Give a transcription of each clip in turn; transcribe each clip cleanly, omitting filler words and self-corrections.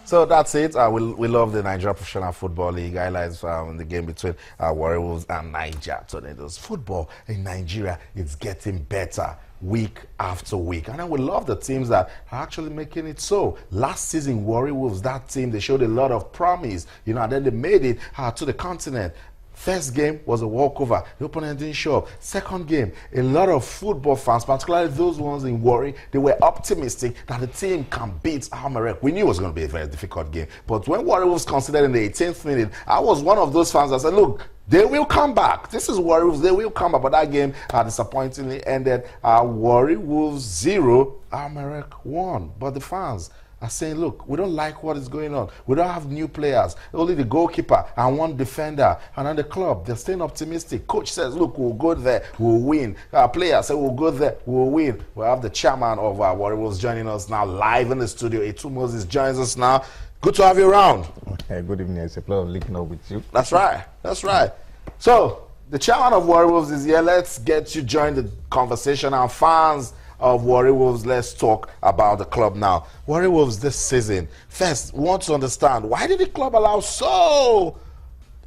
So that's it. We love the Nigeria Professional Football League. Highlights in the game between Warri Wolves and Niger Tornadoes. Football in Nigeria is getting better week after week. And then we love the teams that are actually making it so. Last season, Warri Wolves, that team, they showed a lot of promise, and then they made it to the continent. First game was a walkover. The opponent didn't show up. Second game, a lot of football fans, particularly those ones in Warri, they were optimistic that the team can beat Amarek. We knew it was going to be a very difficult game. But when Warri was considered in the 18th minute, I was one of those fans that said, look, they will come back. This is Warri Wolves. They will come back. But that game disappointingly ended Warri Wolves 0, Amarek 1. But the fans are saying, look, we don't like what is going on. We don't have new players. Only the goalkeeper and one defender. And on the club, they're staying optimistic. Coach says, look, we'll go there, we'll win. Players say, we'll go there, we'll win. We have the chairman of Warri Wolves joining us now live in the studio. Etu Moses joins us now. Good to have you around. Okay, good evening. It's a pleasure linking up with you. That's right. That's right. So, the chairman of Warri Wolves is here. Let's get you join the conversation. Our fans of Warri Wolves, let's talk about the club now. Warri Wolves this season. First, we want to understand, why did the club allow so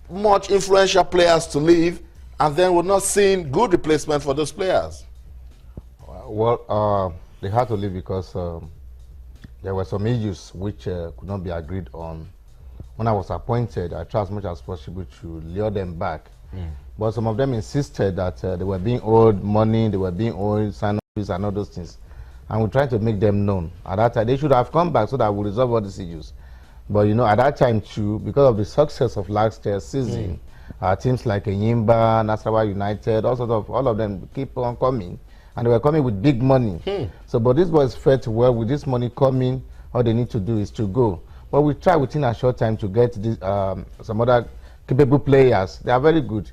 much influential players to leave, and then we're not seeing good replacement for those players? Well, they had to leave because there were some issues which could not be agreed on. When I was appointed, I tried as much as possible to lure them back. But some of them insisted that they were being owed money, they were being owed sign and all those things, and we tried to make them known. At that time, they should have come back so that we resolve all these issues. But at that time too, because of the success of last year's season, teams like Enyimba, Nasarawa United, all of them keep on coming, and they were coming with big money. So, but these boys felt, well, with this money coming, all they need to do is to go. But we tried within a short time to get this, some other capable players. They are very good.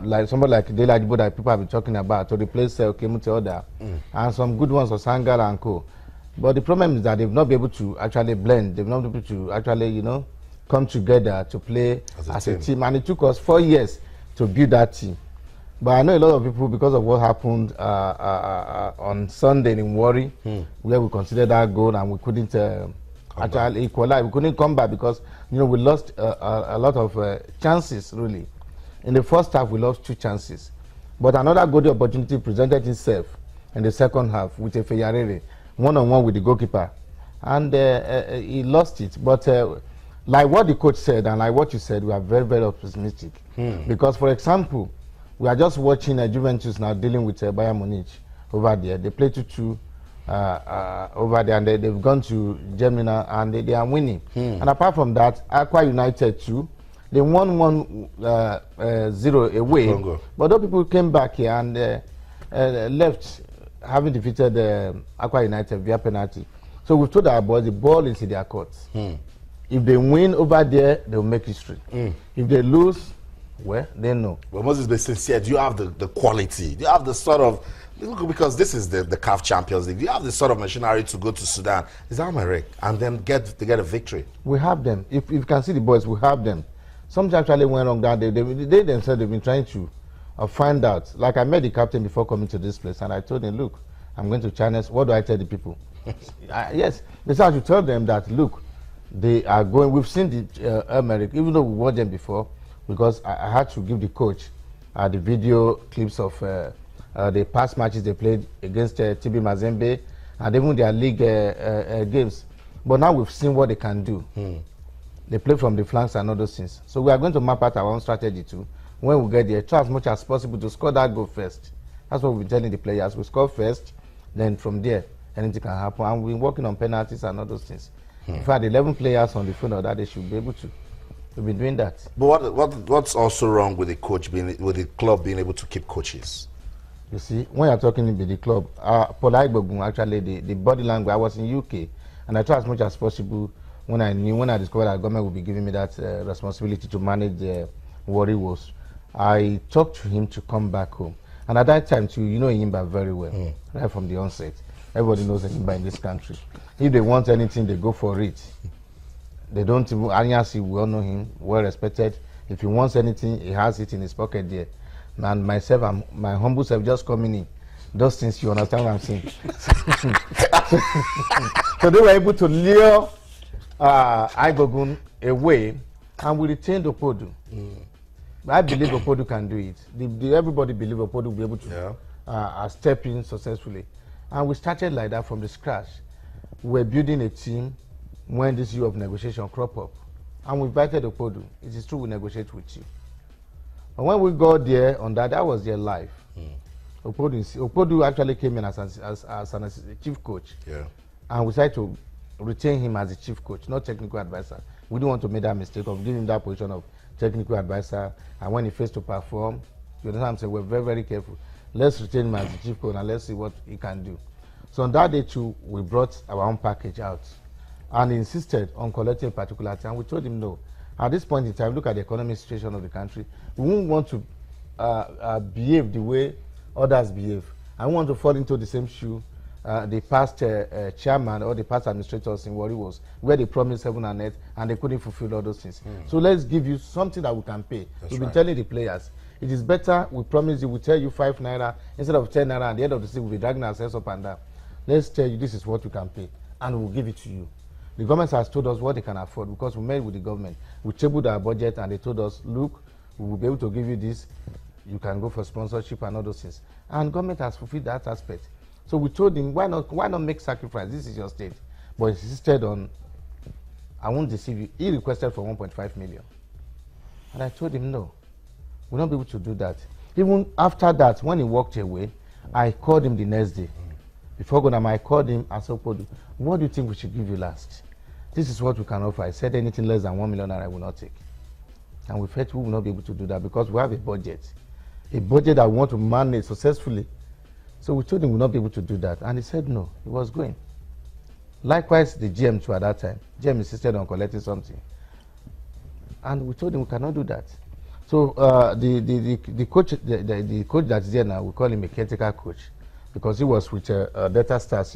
Like somebody like Dela Jibo that people have been talking about, to replace Okemute Oda, and some good ones of Sangala and Co. But the problem is that they've not been able to actually blend. They've not been able to actually, come together to play as a team. And it took us 4 years to build that team. But I know a lot of people, because of what happened on Sunday in Warri, where we considered that goal and we couldn't actually equalize. We couldn't come back because, we lost a lot of chances, really. In the first half, we lost 2 chances. But another good opportunity presented itself in the second half with a Feyarere, one-on-one with the goalkeeper. And he lost it. But like what the coach said and like what you said, we are very, very optimistic. Because, for example, we are just watching Juventus now dealing with Bayern Munich over there. They play 2-2 over there, and they've gone to Germany now, and they are winning. And apart from that, Aqua United too, they won 1-0 away. Congo. But those people came back here and left, having defeated Aqua United via penalty. So we've told our boys the ball is in their courts. If they win over there, they'll make history. If they lose, well, they know. But Moses, be sincere, do you have the quality? Do you have the sort of, because this is the CAF Champions League, do you have the sort of machinery to go to Sudan, Amarek, and then get a victory? We have them. If you can see the boys, we have them. Something actually went wrong that day. They themselves, they've been trying to find out. Like, I met the captain before coming to this place, and I told him, look, I'm going to China. What do I tell the people? Yes. They said I should tell them that, look, they are going. We've seen the America, even though we watched them before, because I had to give the coach the video clips of the past matches they played against TB Mazembe and even their league games. But now we've seen what they can do. They play from the flanks and all those things. So we are going to map out our own strategy too. When we get there, try as much as possible to score that goal first. That's what we're telling the players. We score first, then from there, anything can happen. And we're working on penalties and all those things. In fact, 11 players on the field that they should be able to. We've been doing that. But what's also wrong with the club being able to keep coaches? You see, when you're talking about the club, Paul Aigbogun, actually, the body language, I was in UK, and I tried as much as possible. When I discovered that government would be giving me that responsibility to manage the Warri Wolves, I talked to him to come back home. And at that time too, Enyimba very well, right from the onset. Everybody knows Enyimba in this country. If they want anything, they go for it. They don't even, Anyasi, we all know him, well respected. If he wants anything, he has it in his pocket there. And myself, my humble self just coming in. Those things, you understand what I'm saying? So they were able to lure Igogun away, and we retained Opodu. I believe Opodu can do it. Everybody believe Opodu will be able to step in successfully. And we started like that from the scratch. We're building a team when this year of negotiation crop up. And we invited Opodu. It is true we negotiate with you. And when we got there on that was their life. Opodu actually came in as a chief coach. Yeah. And we decided to retain him as a chief coach, not technical advisor. We didn't want to make that mistake of giving him that position of technical advisor, and when he faced to perform, you understand what I'm saying? We're very, very careful. Let's retain him as the chief coach and let's see what he can do. So on that day too, we brought our own package out and he insisted on collecting a particular thing. And we told him no. At this point in time, look at the economic situation of the country. We won't want to behave the way others behave. I want to fall into the same shoe the past chairman or the past administrators in Warri was, where they promised heaven and earth and they couldn't fulfill all those things. So let's give you something that we can pay. We've been telling the players, it is better we promise you, we tell you 5 naira instead of 10 naira, and at the end of the season we'll be dragging ourselves up and down. Let's tell you this is what we can pay and we'll give it to you. The government has told us what they can afford because we met with the government. We tabled our budget and they told us, look, we will be able to give you this. You can go for sponsorship and all those things. And government has fulfilled that aspect. So we told him, why not make sacrifice? This is your state. But he insisted on, I won't deceive you. He requested for 1.5 million. And I told him, no, we'll not be able to do that. Even after that, when he walked away, I called him the next day. Before going, I called him and said, what do you think we should give you last? This is what we can offer. I said anything less than 1 million I will not take. And we felt we will not be able to do that because we have a budget that we want to manage successfully. So we told him we will not be able to do that. And he said no, he was going. Likewise, the GM too at that time. GM insisted on collecting something. And we told him we cannot do that. So the coach that's there now, we call him a caretaker coach because he was with Delta Stars.